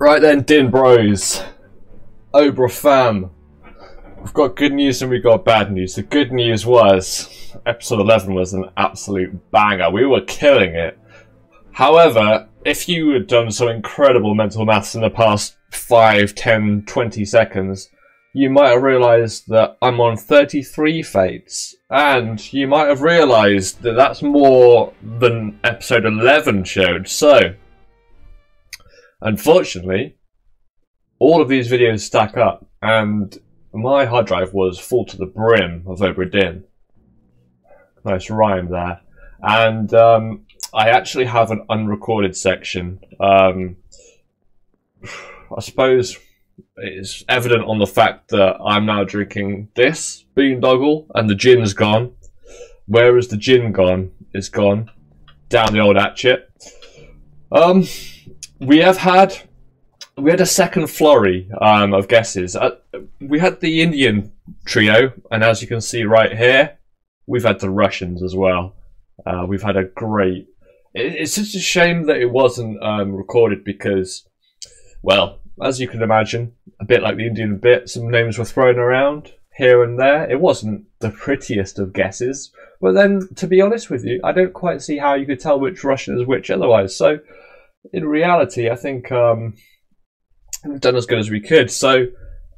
Right then, Dinn bros, Obra fam, we've got good news and we've got bad news. The good news was, episode 11 was an absolute banger. We were killing it. However, if you had done some incredible mental maths in the past 5, 10, 20 seconds, you might have realised that I'm on 33 fates. And you might have realised that that's more than episode 11 showed. So, unfortunately, all of these videos stack up, and my hard drive was full to the brim of Obra Dinn. Nice rhyme there. And I actually have an unrecorded section. I suppose it's evident on the fact that I'm now drinking this boondoggle and the gin's gone. Where is the gin gone? It's gone down the old hatchet. We had a second flurry of guesses. We had the Indian trio, and as you can see right here, we've had the Russians as well. We've had a great... It's just a shame that it wasn't recorded because, well, as you can imagine, a bit like the Indian bit, some names were thrown around here and there. It wasn't the prettiest of guesses, but then, to be honest with you, I don't quite see how you could tell which Russian is which otherwise. So, in reality, I think we've done as good as we could. So,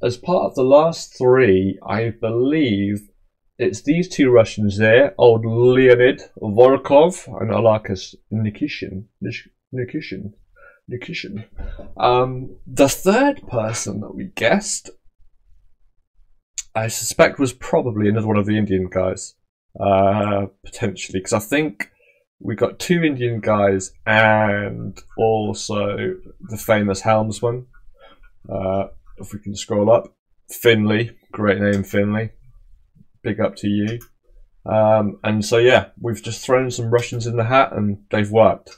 as part of the last three, I believe it's these two Russians there, old Leonid Volkov and Alakas Nikishin. The third person that we guessed, I suspect, was probably another one of the Indian guys, potentially, because I think we got two Indian guys and also the famous helmsman. If we can scroll up, Finley, great name, Finley. Big up to you. And so yeah, we've just thrown some Russians in the hat and they've worked.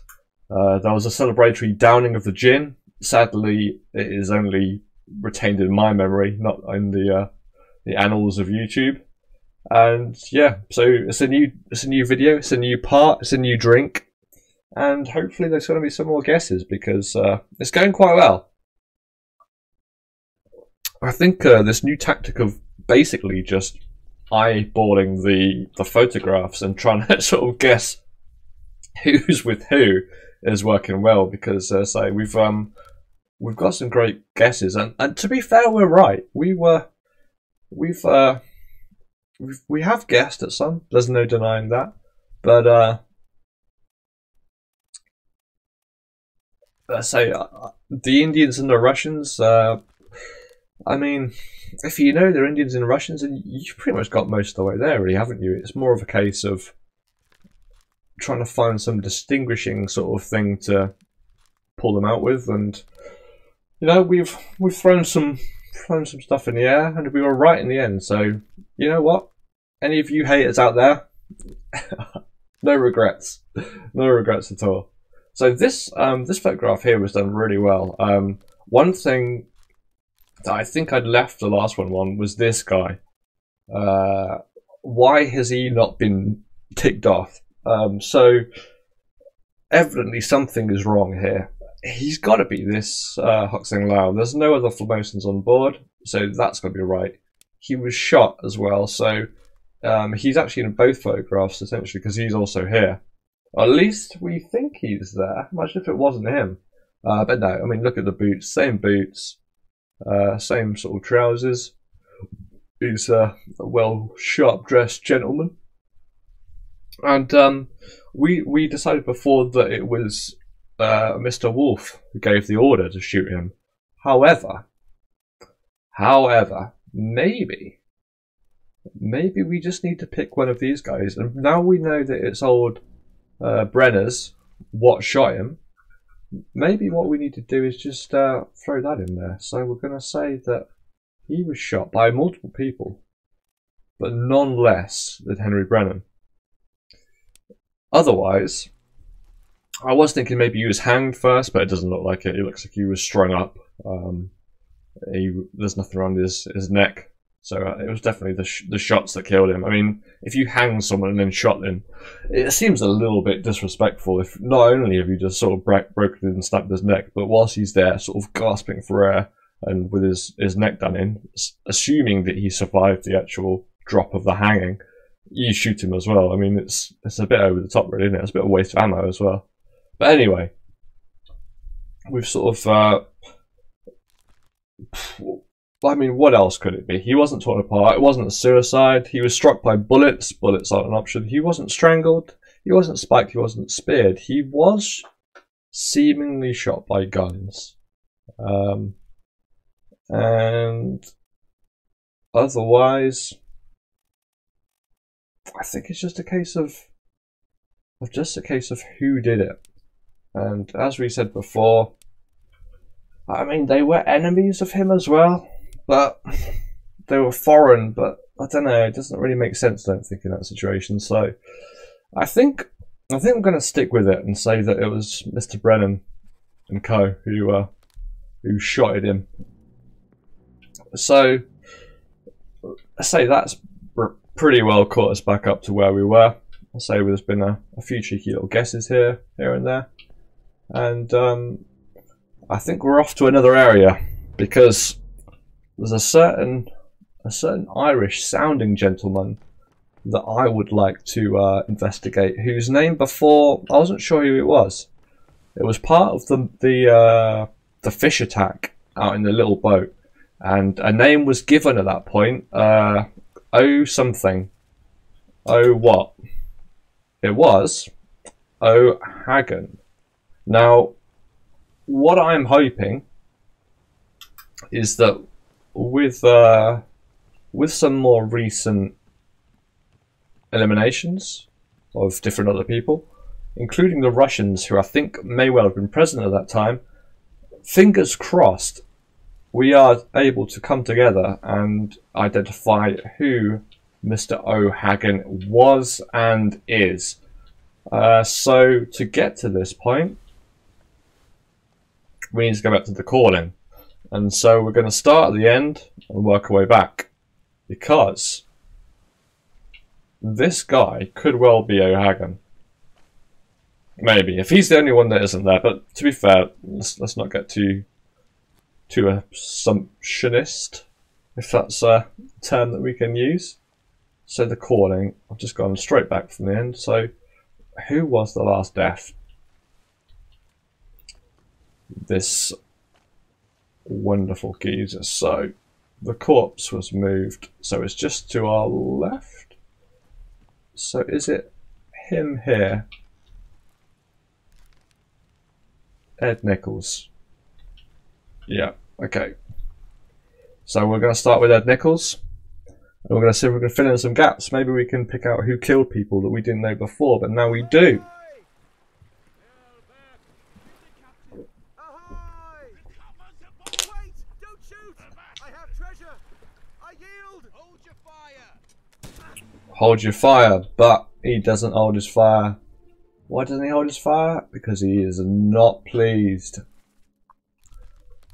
There was a celebratory downing of the gin. Sadly, it is only retained in my memory, not in the annals of YouTube. And yeah, so it's a new video, it's a new part, it's a new drink, and hopefully there's going to be some more guesses because it's going quite well. I think this new tactic of basically just eyeballing the photographs and trying to sort of guess who's with who is working well because say we've got some great guesses and to be fair, we're right. We have guessed at some. There's no denying that, but let's say the Indians and the Russians. I mean, if you know they're Indians and Russians, then you've pretty much got most of the way there, really, haven't you? It's more of a case of trying to find some distinguishing sort of thing to pull them out with, and you know, we've thrown some stuff in the air, and we were right in the end. So you know what? Any of you haters out there, no regrets, no regrets at all. So this photograph here was done really well. One thing that I think I'd left the last one on was this guy. Why has he not been ticked off? So evidently something is wrong here. He's got to be this Hoxing Lao. There's no other Formosans on board, so that's got to be right. He was shot as well, so he's actually in both photographs essentially because he's also here. Or at least we think he's there. Imagine if it wasn't him. But no, I mean, look at the boots. Same boots. Same sort of trousers. He's a well sharp-dressed gentleman, and we decided before that it was Mr. Wolf who gave the order to shoot him. However, maybe we just need to pick one of these guys, and now we know that it's old Brenner's what shot him. Maybe what we need to do is just throw that in there. So we're going to say that he was shot by multiple people, but none less than Henry Brennan. Otherwise, I was thinking maybe he was hanged first, but it doesn't look like it. It looks like he was strung up. There's nothing around his neck. So it was definitely the shots that killed him. I mean, if you hang someone and then shot them, it seems a little bit disrespectful. If not only have you just sort of broken and snapped his neck, but whilst he's there, sort of gasping for air and with his neck done in, assuming that he survived the actual drop of the hanging, you shoot him as well. I mean, it's a bit over the top, really, isn't it? It's a bit of a waste of ammo as well. But anyway, we've sort of. I mean, what else could it be? He wasn't torn apart. It wasn't a suicide. He was struck by bullets. Bullets aren't an option. He wasn't strangled. He wasn't spiked. He wasn't speared. He was seemingly shot by guns. And otherwise, I think it's just a case of who did it. And as we said before, I mean, they were enemies of him as well, but they were foreign. But I don't know, it doesn't really make sense, I don't think, in that situation. So I think I'm going to stick with it and say that it was Mr. Brennan and co. who shot at him. So I say that's pretty well caught us back up to where we were. I say there's been a few cheeky little guesses here and there, and I think we're off to another area because there's a certain Irish sounding gentleman that I would like to investigate, whose name before I wasn't sure who it was. It was part of the fish attack out in the little boat, and a name was given at that point. O something. O what? It was O'Hagan. Now, what I'm hoping is that with some more recent eliminations of different other people, including the Russians, who I think may well have been present at that time, fingers crossed, we are able to come together and identify who Mr. O'Hagan was and is. So to get to this point, we need to go back to the calling. And so we're going to start at the end and work our way back, because this guy could well be O'Hagan. Maybe, if he's the only one that isn't there. But to be fair, let's not get too assumptionist, if that's a term that we can use. So the calling, I've just gone straight back from the end. So who was the last death? This wonderful geezer. So the corpse was moved, so it's just to our left. So is it him here? Ed Nichols. Yeah, okay. So we're going to start with Ed Nichols, and we're going to see if we can fill in some gaps. Maybe we can pick out who killed people that we didn't know before, but now we do. Hold your fire, but he doesn't hold his fire. Why doesn't he hold his fire? Because he is not pleased.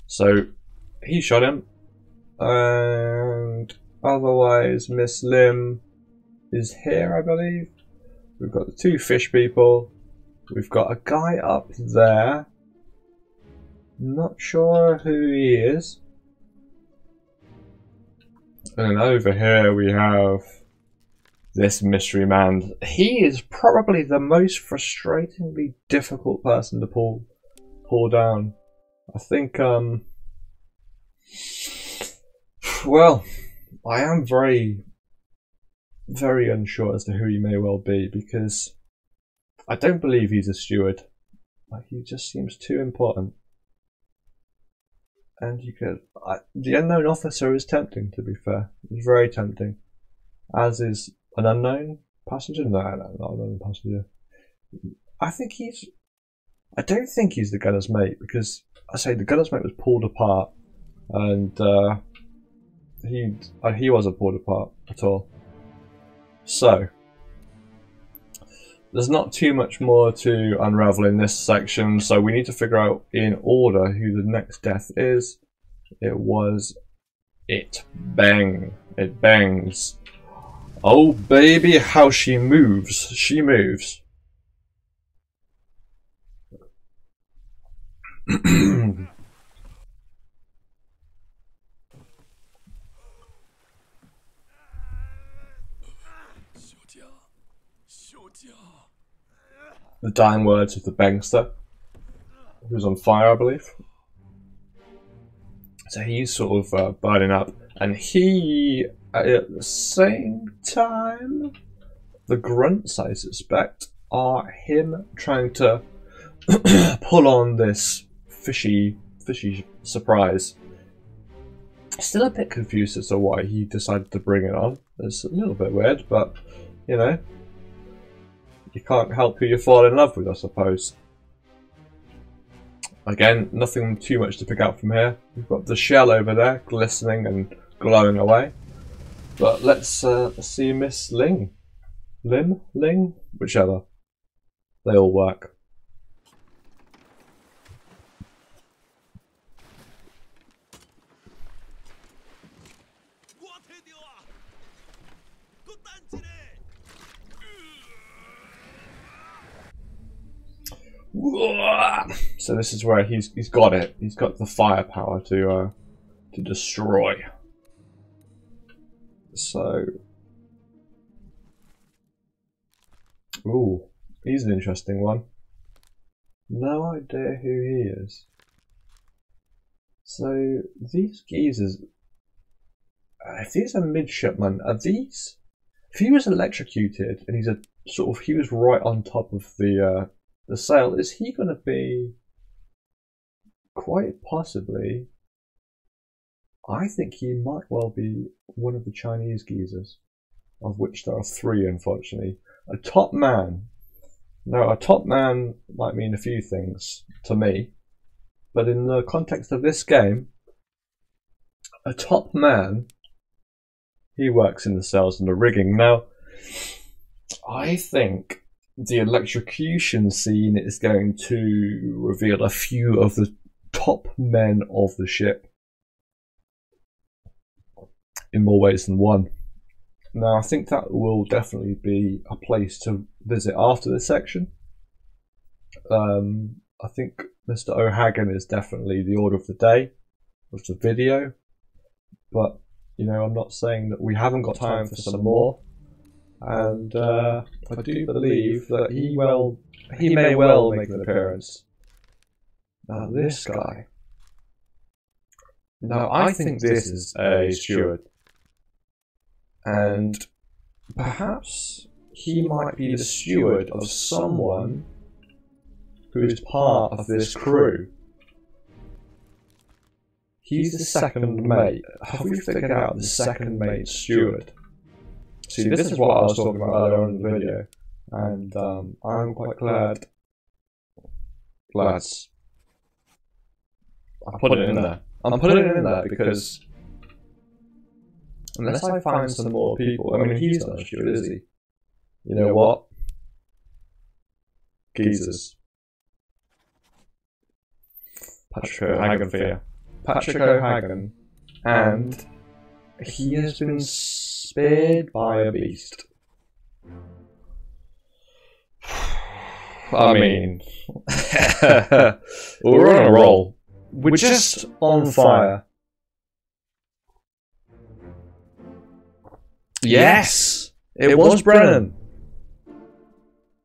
So he shot him, and otherwise Miss Lim is here, I believe. We've got the two fish people. We've got a guy up there. Not sure who he is. And then over here we have this mystery man. He is probably the most frustratingly difficult person to pull down. I think, well, I am very, very unsure as to who he may well be, because I don't believe he's a steward. Like, he just seems too important. And you could, the unknown officer is tempting, to be fair. It's very tempting. As is an unknown passenger? No, not an unknown passenger. I don't think he's the gunner's mate, because I say the gunner's mate was pulled apart, and he wasn't pulled apart at all. So there's not too much more to unravel in this section, so we need to figure out in order who the next death is. It was Bang. It bangs. Oh baby, how she moves. She moves. The dying words of the Bangster, who's on fire, I believe. So he's sort of burning up, and he, at the same time, the grunts, I suspect, are him trying to pull on this fishy surprise. Still a bit confused as to why he decided to bring it on. It's a little bit weird, but, you know, you can't help who you fall in love with, I suppose. Again, nothing too much to pick out from here. We've got the shell over there, glistening and glowing away. But let's see Miss Ling. Ling? Whichever. They all work. So this is where he's got it. He's got the firepower to destroy. So, ooh, he's an interesting one. No idea who he is. So these geezers, if these are midshipmen, are these? If he was electrocuted and he's he was right on top of the sail, is he going to be, quite possibly, I think he might well be one of the Chinese geezers, of which there are 3, unfortunately. A top man. Now, a top man might mean a few things to me, but in the context of this game, a top man, he works in the sails and the rigging. Now, I think the electrocution scene is going to reveal a few of the top men of the ship in more ways than one. Now, I think that will definitely be a place to visit after this section. I think Mr. O'Hagan is definitely the order of the day of the video, but you know, I'm not saying that we haven't got time for some more. And I do believe that he may well make an appearance. Now this guy. Now I think this is a steward. And perhaps he might be the steward of someone who is part of this crew. He's the second mate. Have we figured out the second mate steward? See, this is what I was talking about earlier on in the video, and I'm quite glad, lads, I put it in there. I'm putting it in there because unless I find some more people, I mean, he's not a steward, is he? You know what? Geezers. Patrick O'Hagan for you. Patrick O'Hagan, and he has been spared by a beast. I mean, we're on a roll. We're just on fire. Yes, it was Brennan.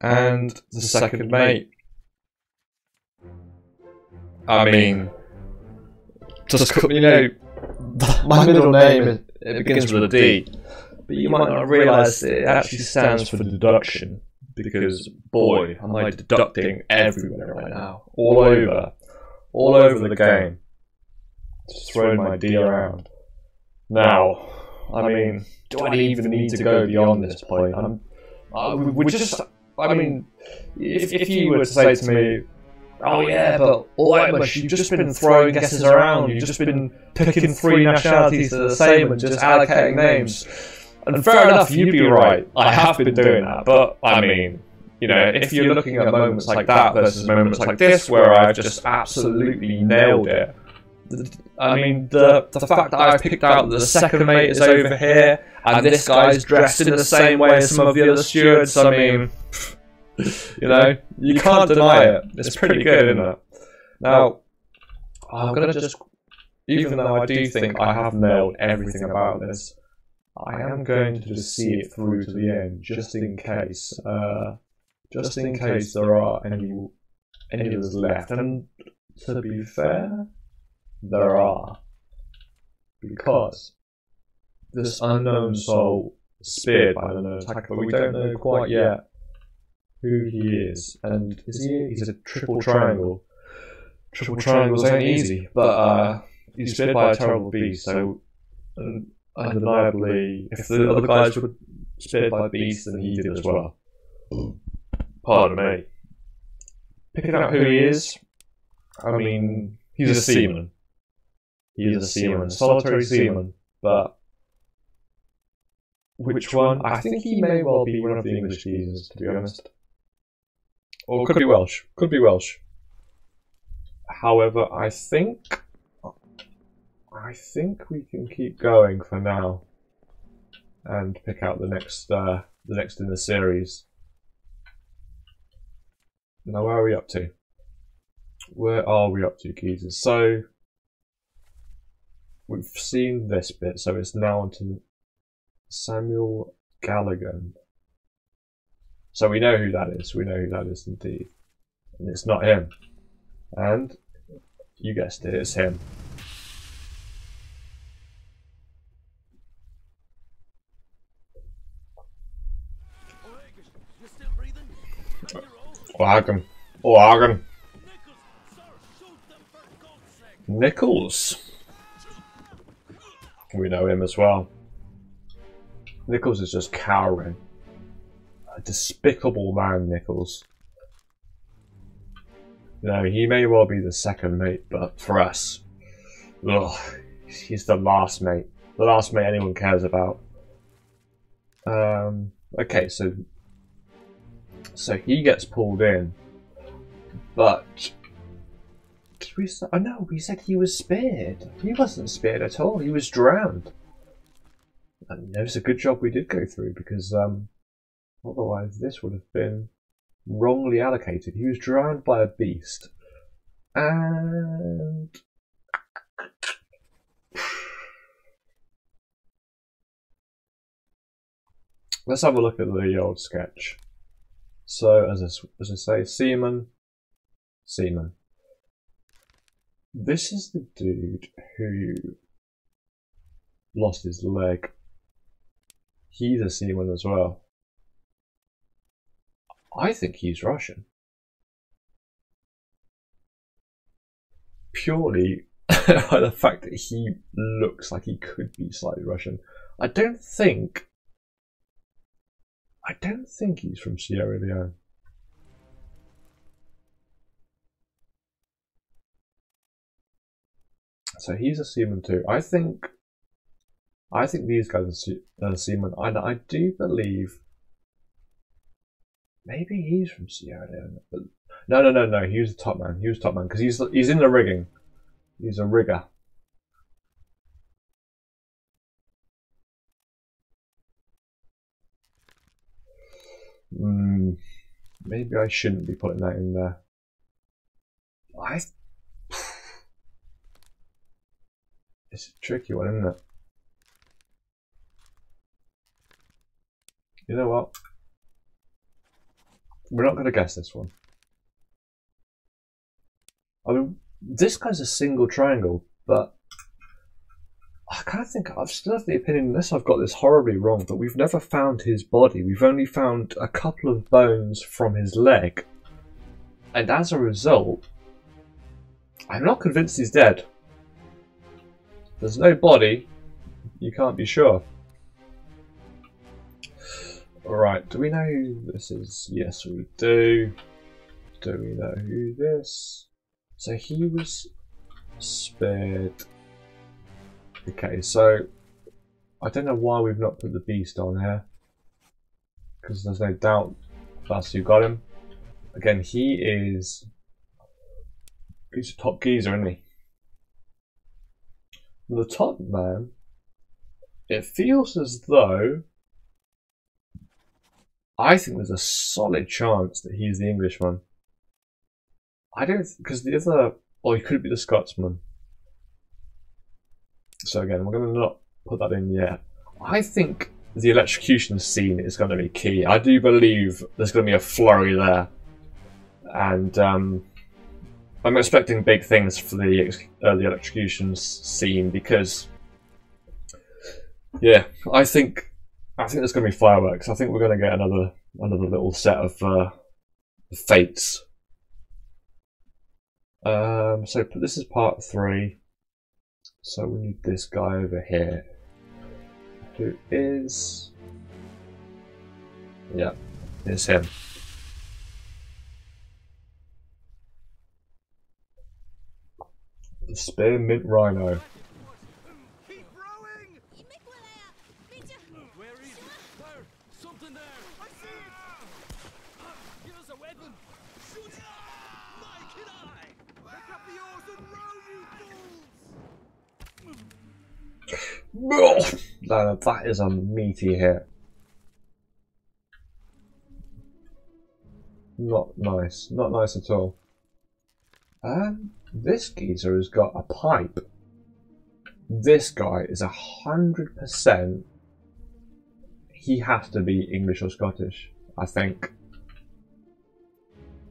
And the second mate. I mean, just, you know, my middle name, it begins with a D, but you might not realise it actually stands for deduction, because, boy, am I deducting everywhere right now, all over the game, just throwing my D around. Now, I mean, do I even need to go beyond this point? I mean, if you were to say to me, oh yeah, but Alwightmush, you've just been throwing guesses around, you've just been picking 3 nationalities that are the same and just allocating names. And fair enough, you'd be right, I have been doing that, but I mean, you know, if you're looking at moments like that versus moments like this where I've just absolutely nailed it, I mean, the fact that I've picked out that the second mate is over here, and this guy's dressed in the same way as some of the other stewards, I mean, you know, you can't deny it. It's pretty good, isn't it? Now, I'm going to just, even though I do think I have nailed everything about this, I am going to just see it through to the end, just in case there are any others left. And to be fair, there are, because this unknown soul is speared by an unknown attacker, but we don't know quite yet who he is. And he's a triple triangle. Triple triangles ain't easy, but he's speared by a terrible beast, so undeniably, if the other guys were speared by beasts, then he did as well. Pardon me. Picking out who he is, I mean, he's a seaman. He is a seaman, a solitary seaman, but which one? I think he may well be one of the English geezers, to be honest. Or could be Welsh. Could be Welsh. However, I think we can keep going for now and pick out the next in the series. Now, where are we up to? Where are we up to, geezers? So we've seen this bit, so it's now onto Samuel Galligan. So we know who that is. We know who that is indeed, and it's not him. And you guessed it, it's him. Wagon. Nichols. We know him as well. Nichols is just cowering. A despicable man, Nichols. You know, he may well be the second mate, but for us, ugh, he's the last mate. The last mate anyone cares about. Okay, so he gets pulled in, but did we say? Oh no, we said he was speared. He wasn't speared at all. He was drowned. And it was a good job we did go through, because otherwise this would have been wrongly allocated. He was drowned by a beast, and let's have a look at the old sketch. So, as I say, seaman. This is the dude who lost his leg. He's a seaman as well. I think he's Russian. Purely by the fact that he looks like he could be slightly Russian. I don't think he's from Sierra Leone. So he's a seaman too. I think these guys are seamen. I do believe maybe he's from Sierra Leone. But no. He was the top man. He was top man because he's in the rigging. He's a rigger. Maybe I shouldn't be putting that in there. It's a tricky one, isn't it? You know what? We're not going to guess this one. I mean, this guy's a single triangle, but I kind of think I've still have the opinion, unless I've got this horribly wrong, that we've never found his body. We've only found a couple of bones from his leg. And as a result, I'm not convinced he's dead. There's no body, you can't be sure. Alright, do we know who this is? Yes, we do. Do we know who this? So he was spared. Okay, so I don't know why we've not put the beast on here, because there's no doubt that's who got him. Again, he's a top geezer, isn't he? the top man, it feels as though I think there's a solid chance that he's the Englishman. I don't, because the other, or he could be the Scotsman. So again, we're going to not put that in yet. I think the electrocution scene is going to be key. I do believe there's going to be a flurry there, and I'm expecting big things for the electrocution scene because, yeah, I think there's going to be fireworks. I think we're going to get another little set of fates. So this is part 3. So we need this guy over here, who is, yeah, it's him. The Spearmint Rhino. Keep rowing! Where is it? There! Something there! I see it! Give us a weapon! Shoot it! Mike and I! Pick up the oars and row, you fools! No, that is a meaty hit. Not nice. Not nice at all. This geezer has got a pipe. This guy is 100%. He has to be English or Scottish, I think.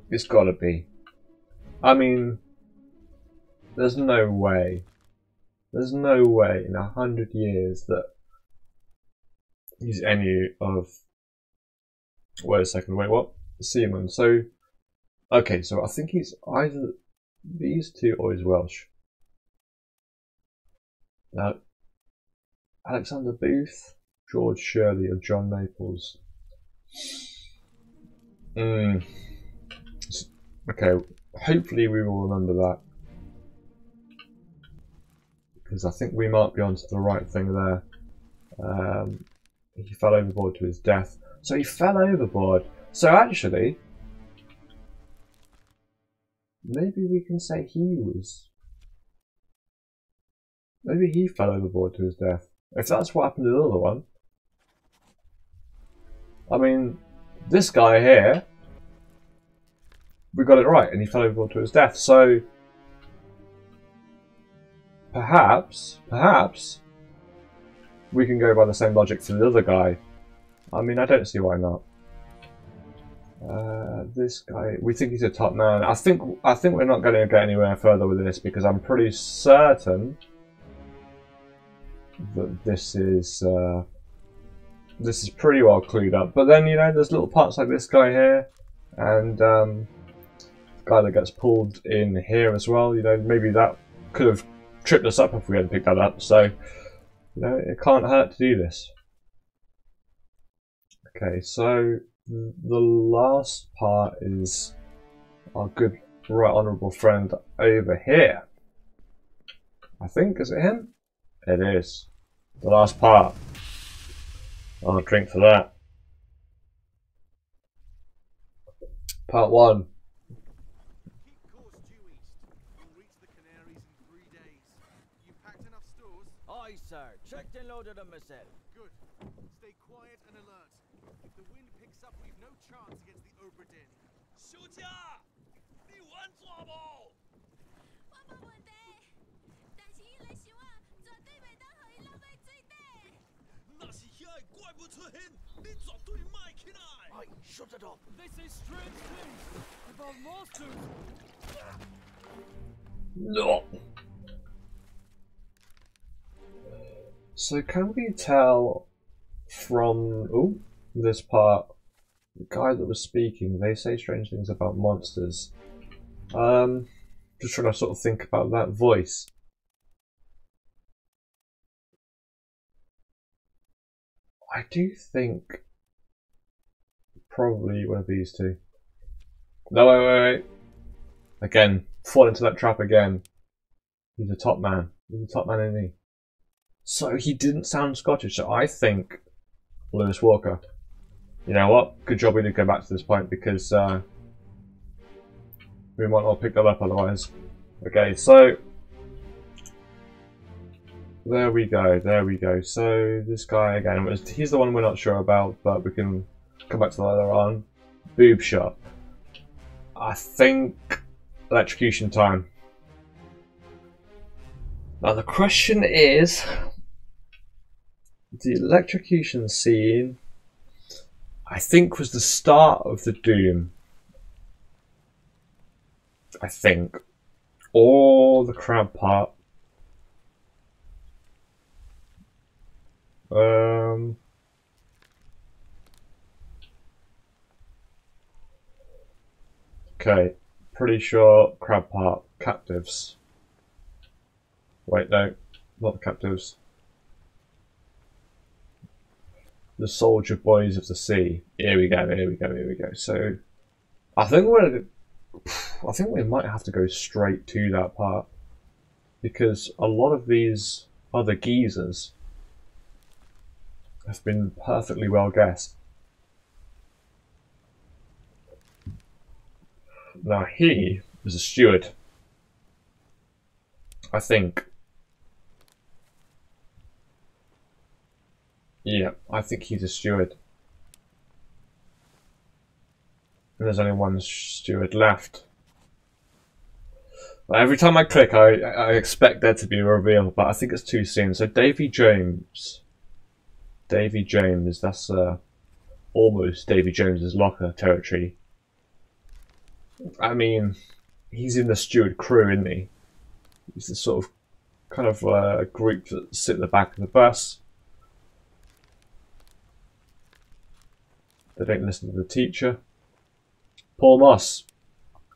It's gotta be. I mean, there's no way. There's no way in 100 years that he's any of. Wait a second, wait, what? Seaman. So, okay, so I think he's either these two or he's Welsh. Now, Alexander Booth, George Shirley, or John Naples. Okay, hopefully we will remember that, because I think we might be onto the right thing there. He fell overboard to his death. So he fell overboard. So actually, maybe we can say he was. Maybe he fell overboard to his death. If that's what happened to the other one. I mean, this guy here, we got it right, and he fell overboard to his death. So perhaps we can go by the same logic for the other guy. I mean, I don't see why not. This guy, we think he's a top man. I think we're not going to get anywhere further with this, because I'm pretty certain that this is pretty well clued up. But then, you know, there's little parts like this guy here, and the guy that gets pulled in here as well. You know, maybe that could have tripped us up if we hadn't picked that up. So, you know, it can't hurt to do this. Okay, so the last part is our good, right honourable friend over here. I think, is it him? It is. The last part. I'll drink for that. Part 1. Keep course due east. We'll reach the Canaries in 3 days. You packed enough stores? Aye, sir. Checked and loaded them myself. Good. Stay quiet and alert. If the wind picks up, we've no chance against the Obra Dinn. 休假，你玩抓不？我冇问题，但是伊来想啊，绝对袂当互伊落来水底。那是遐个怪物出现，你绝对卖起来。 Aye, shut it up. They say strange things about monsters. No. So can we tell from this part, the guy that was speaking, they say strange things about monsters. Just trying to sort of think about that voice. I do think probably one of these two. No, wait. Again, fall into that trap again. He's a top man. He's a top man, isn't he? So he didn't sound Scottish, so I think Lewis Walker. You know what? Good job we didn't go back to this point, because we might not pick that up otherwise. Okay, so There we go, there we go. So this guy again, he's the one we're not sure about, but we can come back to that later on. Boob shot. I think electrocution time. Now the question is, the electrocution scene, I think, was the start of the Doom. I think. Or the crab part. Okay, pretty sure crab part. Captives. Wait, no, not the captives. The soldier boys of the sea. Here we go, here we go, here we go. So, I think we might have to go straight to that part, because a lot of these other geezers have been perfectly well guessed. Now he was a steward, I think. Yeah, I think he's a steward. And there's only one steward left. Every time I click, I expect there to be a reveal, but I think it's too soon. So Davy Jones. Davy Jones, that's almost Davy Jones's locker territory. I mean, he's in the steward crew, isn't he? He's the sort of kind of group that sit at the back of the bus. They don't listen to the teacher. Paul Moss.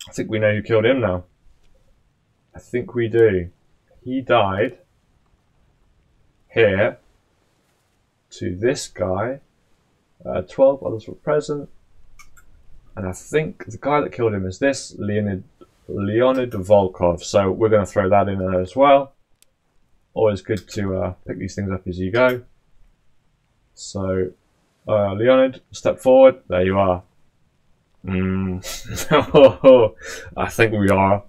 I think we know who killed him now. I think we do. He died here to this guy. 12 others were present. And I think the guy that killed him is this, Leonid Volkov. So we're going to throw that in there as well. Always good to pick these things up as you go. So, Leonid, step forward. There you are. I think we are.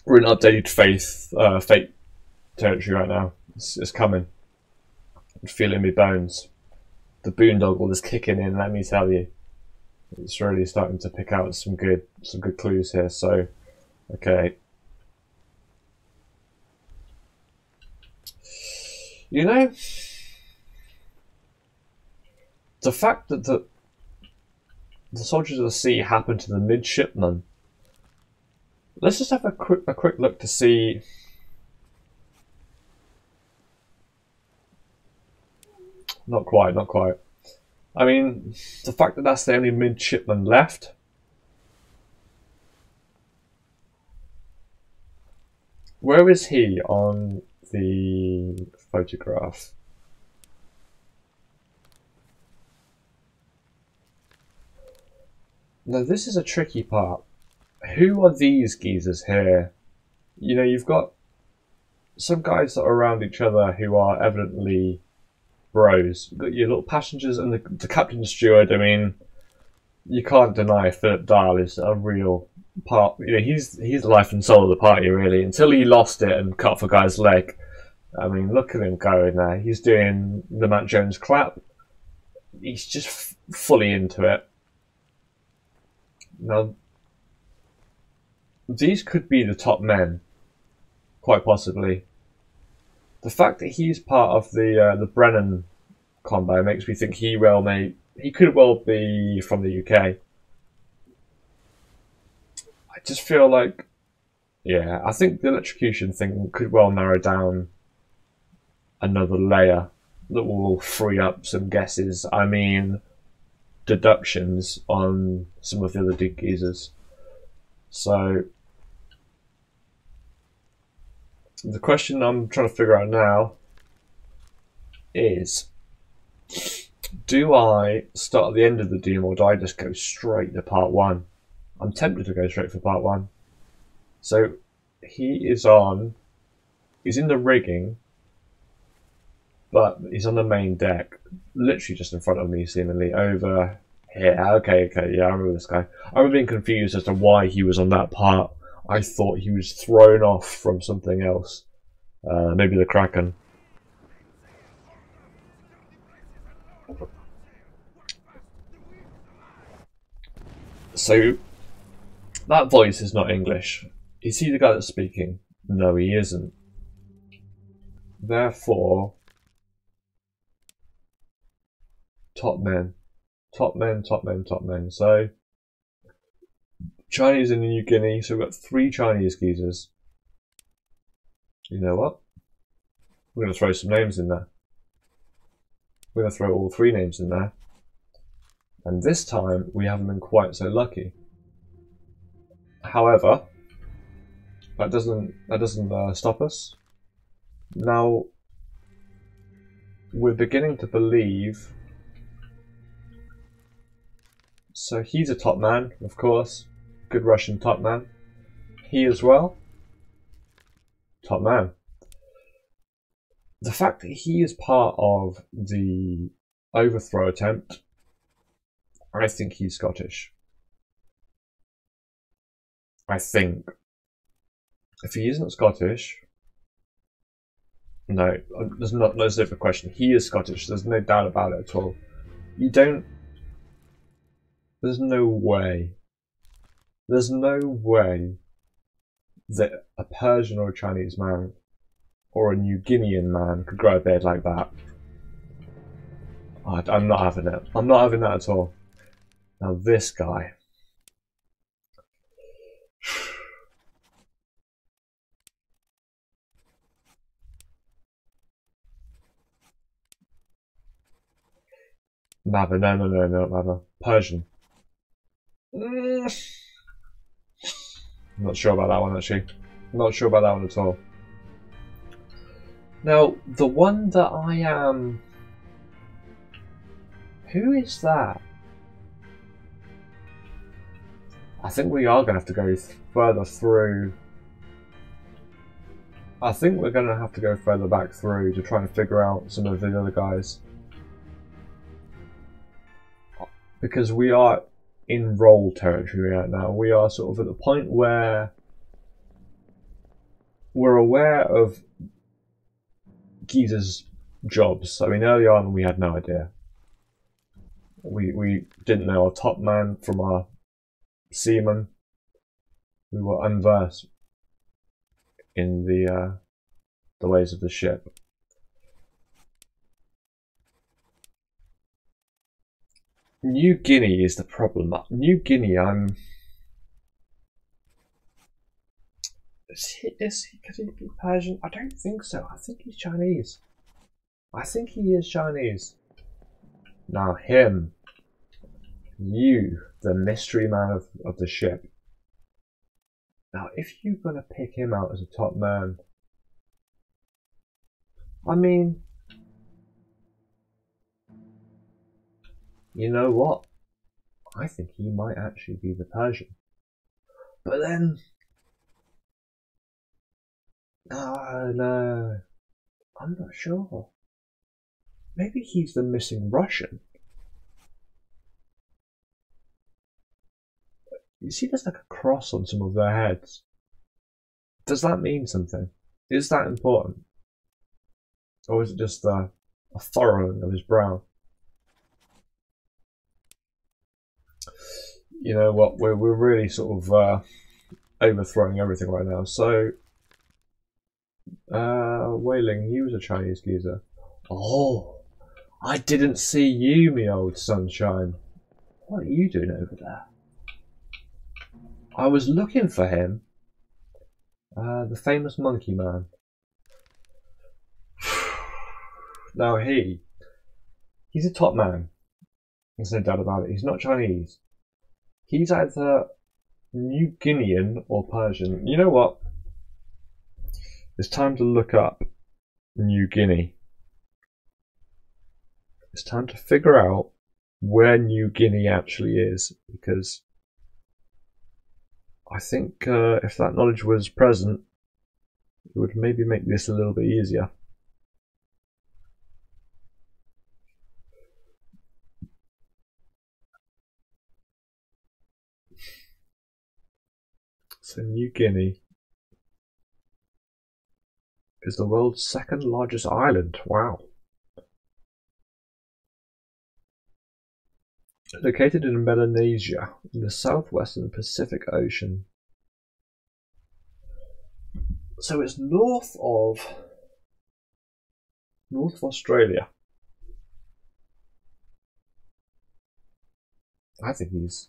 We're in updated fate territory right now. It's coming. I feel it in my bones. The boondoggle is kicking in, let me tell you. It's really starting to pick out some good clues here. So, okay. You know, the fact that the soldiers of the sea happened to the midshipmen. Let's just have a quick look to see. Not quite, not quite. I mean, the fact that that's the only midshipman left. Where is he on the photograph? Now this is a tricky part. Who are these geezers here? You know, you've got some guys that are around each other who are evidently bros. You've got your little passengers and the captain and steward. I mean, you can't deny Philip Dial is a real part. You know, he's the life and soul of the party, really. Until he lost it and cut off a guy's leg. I mean, look at him going there. He's doing the Matt Jones clap. He's just fully into it. Now, these could be the top men, quite possibly. The fact that he's part of the Brennan combo makes me think he could well be from the UK. I just feel like, yeah, I think the electrocution thing could well narrow down another layer that will free up some guesses. I mean, deductions on some of the other Duke geezers. So the question I'm trying to figure out now is, do I start at the end of the Doom or do I just go straight to part one? I'm tempted to go straight for part one. So he's in the rigging, but he's on the main deck, literally just in front of me, seemingly over here. Okay, yeah, I remember this guy. I remember being confused as to why he was on that part. I thought he was thrown off from something else. Maybe the Kraken. So, that voice is not English. Is he the guy that's speaking? No, he isn't. Therefore, top men. Top men, top men, top men. So, Chinese in New Guinea, so we've got 3 Chinese geezers. You know what? We're going to throw some names in there. We're going to throw all 3 names in there. And this time, we haven't been quite so lucky. However, that doesn't stop us. Now, we're beginning to believe. So he's a top man, of course. Good Russian top man. He as well. Top man. The fact that he is part of the overthrow attempt, I think he's Scottish. I think. If he isn't Scottish, no, there's no different question. He is Scottish. There's no doubt about it at all. You don't. There's no way. There's no way that a Persian or a Chinese man or a New Guinean man could grow a beard like that. I'm not having it. I'm not having that at all. Now this guy. Mabba, no, not Mabba. Persian. I'm not sure about that one actually. Not sure about that one at all. Now, the one that I am... Who is that? I think we are going to have to go further through. I think we're going to have to go further back through to try and figure out some of the other guys. Because we are in role territory right now. We are sort of at the point where we're aware of Geezer's jobs. I mean, early on we had no idea. We didn't know our top man from our seaman. We were unversed in the ways of the ship. New Guinea is the problem. New Guinea, could he be Persian? I don't think so. I think he's Chinese. I think he is Chinese. Now him, you, the mystery man of the ship. Now if you're going to pick him out as a top man, I mean, you know what? I think he might actually be the Persian. But then, no, I'm not sure. Maybe he's the missing Russian. You see there's like a cross on some of their heads. Does that mean something? Is that important? Or is it just a furrowing of his brow? You know what, we're really sort of overthrowing everything right now. So, Wei Ling, he was a Chinese geezer. Oh, I didn't see you, me old sunshine. What are you doing over there? I was looking for him. The famous monkey man. Now he's a top man. There's no doubt about it. He's not Chinese. He's either New Guinean or Persian. You know what? It's time to look up New Guinea. It's time to figure out where New Guinea actually is, because I think if that knowledge was present, it would maybe make this a little bit easier. So New Guinea is the world's second largest island. Wow. Located in Melanesia, in the southwestern Pacific Ocean. So it's north of Australia. I think he's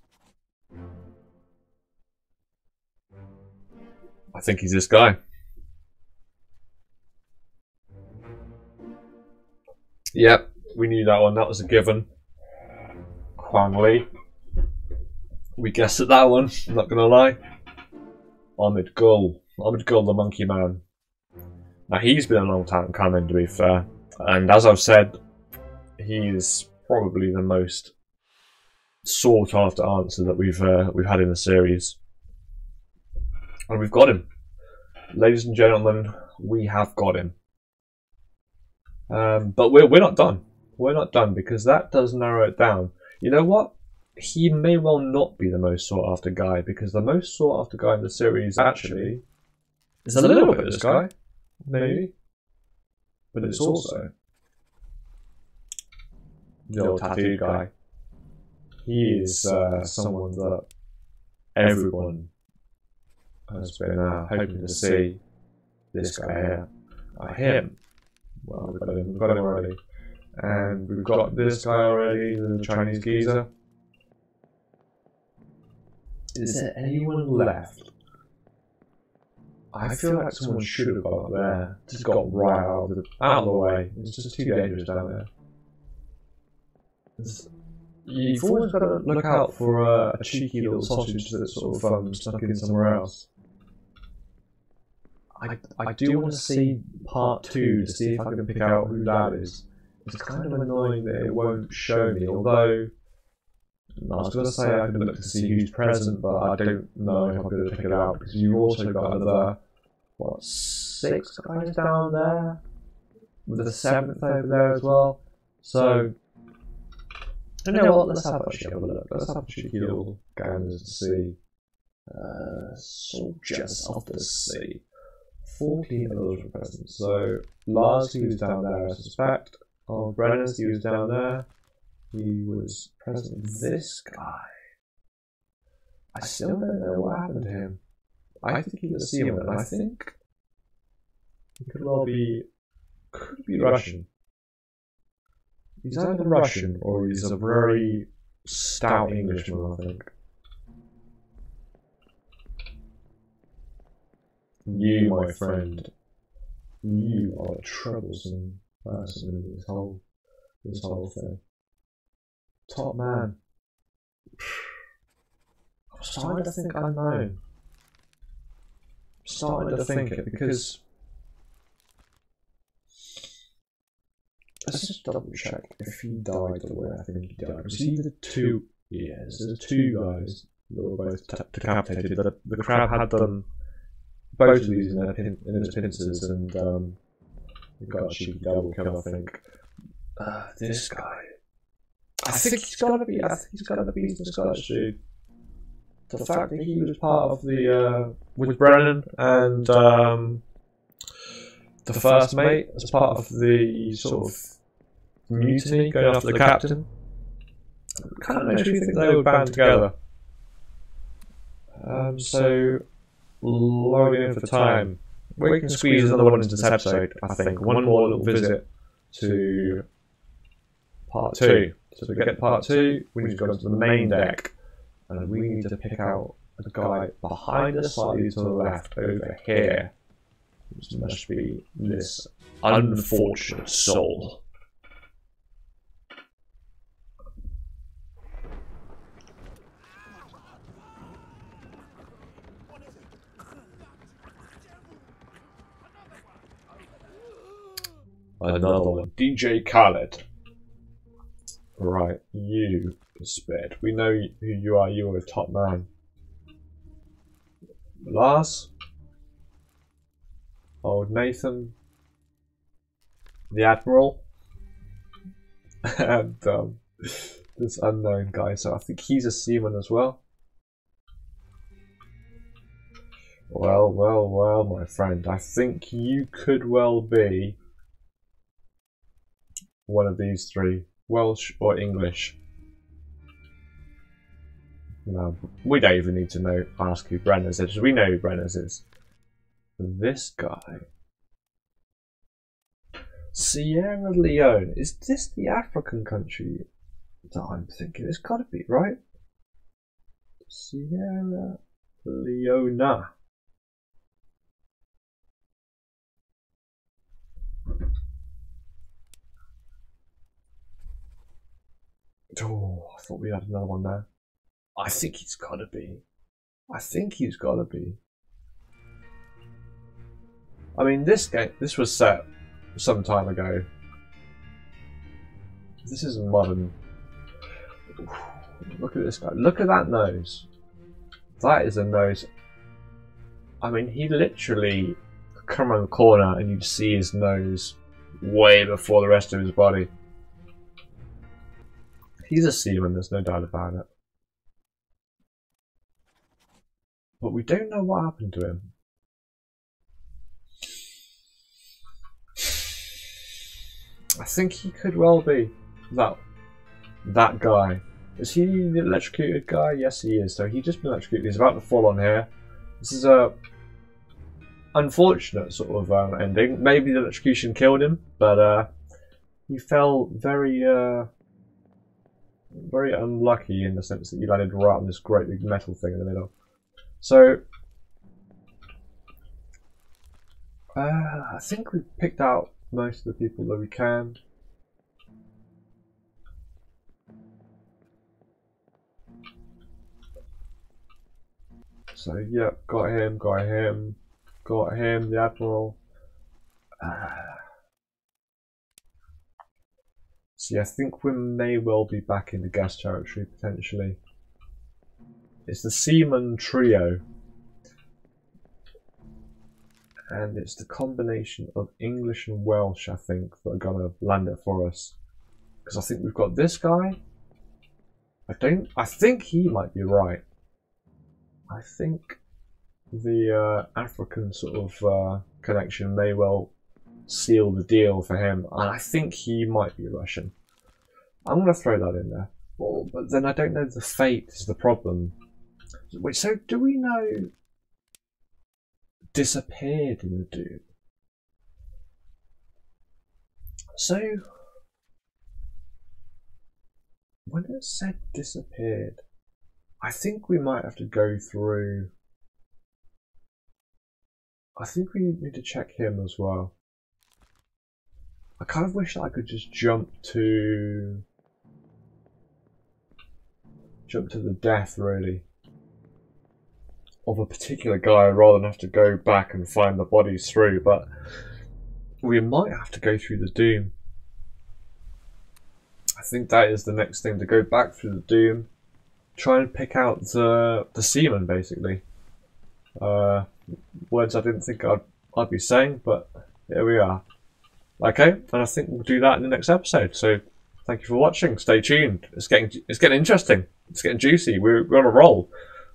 this guy. Yep, we knew that one. That was a given. Huang Li. We guessed at that one, I'm not gonna lie. Ahmed Gul, the Monkey Man. Now he's been a long time coming, to be fair, and as I've said, he is probably the most sought after answer that we've had in the series, and we've got him, ladies and gentlemen. We have got him, but we're not done. We're not done, because that does narrow it down. You know what? He may well not be the most sought after guy, because the most sought after guy in the series actually is a little bit this guy, maybe, but it's also the old tattooed guy. He is someone that everyone has been hoping to see. This guy here, him. Well, we've got him already, and we've got this guy already, the Chinese geezer. Is there anyone left? I feel like someone should have got up there, just got right out of the way. It's just too dangerous down there. You've always got to look out for a cheeky little sausage that's sort of stuck in somewhere else. I do want to see part 2 to see if I can pick out who that is. It's kind of annoying that it won't show me, although I was going to say I can look to see who's present, but I don't know if I'm going to pick it out, because you've also got another, what, 6 guys down there? With the 7th over there as well. So, you know what, let's have a look. Let's have a cheeky little gander to see. Soldiers of the Sea. 14 of those were present. So, Lars, he was down there, I suspect. Oh, Brennan, he was down there. He was present with this guy. I still don't know what happened to him. I think he's a seaman, and I think he could well be, Russian. He's either Russian or he's a very stout Englishman, I think. You, my friend, you are a troublesome person in this whole thing. Top man. I'm starting to think I know. I'm starting to think it, because let's just double check if he died the way I think he died. Was he the two? Yes, there's 2 guys that were both decapitated. The crab had them both losing in its pincers, and we got a cheeky double kill, I think. This guy. I think he's gotta be the Scottish dude. The fact that he was part of the with Brennan and the first mate as part of the sort of mutiny going after the captain, kind of makes me think they would band together. So logging in for time, we can squeeze another one into this episode. I think one more little visit to part 2. So we get to part 2, we need to go to the main deck, and we need to pick out the guy behind us, slightly to the left, over here, which must be this unfortunate soul. Another one. DJ Khaled. Right, you spared. We know who you are. You are a top man. Lars. Old Nathan. The Admiral. And this unknown guy. So I think he's a seaman as well. Well, well, well, my friend. I think you could well be one of these three. Welsh or English. No, we don't even need to ask who Brenner's is. We know who Brenner's is. This guy. Sierra Leone. Is this the African country that I'm thinking? It's gotta be, right? Sierra Leone. Oh, I thought we had another one there. I think he's gotta be. I think he's gotta be. I mean, this was set some time ago. This is modern. Look at this guy. Look at that nose. That is a nose. I mean, he literally come around the corner and you'd see his nose way before the rest of his body. He's a seaman, there's no doubt about it. But we don't know what happened to him. I think he could well be that guy. Is he the electrocuted guy? Yes, he is. So he just been electrocuted. He's about to fall on here. This is a unfortunate sort of ending. Maybe the electrocution killed him, but he fell very very unlucky in the sense that he landed right on this great big metal thing in the middle. So I think we've picked out most of the people that we can. So yeah, got him, the Admiral. See, I think we may well be back in the gas territory potentially. It's the Seaman Trio. And it's the combination of English and Welsh, I think, that are gonna land it for us. Because I think we've got this guy. I think he might be right. I think the African sort of connection may well seal the deal for him. And I think he might be Russian. I'm gonna throw that in there. Well, but then I don't know the fate is the problem. Wait, so do we know disappeared in the Doom? So when it said disappeared, I think we might have to go through. I think we need to check him as well. I kind of wish that I could just jump to the death, really, of a particular guy rather than have to go back and find the bodies through, but we might have to go through the Doom. I think that is the next thing, to go back through the Doom, try and pick out the seaman, basically. Words I didn't think I'd be saying, but here we are. Okay, and I think we'll do that in the next episode. So thank you for watching. Stay tuned. It's getting interesting. It's getting juicy. We're on a roll.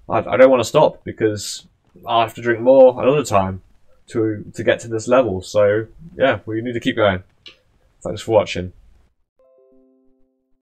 I don't want to stop because I'll have to drink more another time to get to this level. So yeah, we need to keep going. Thanks for watching.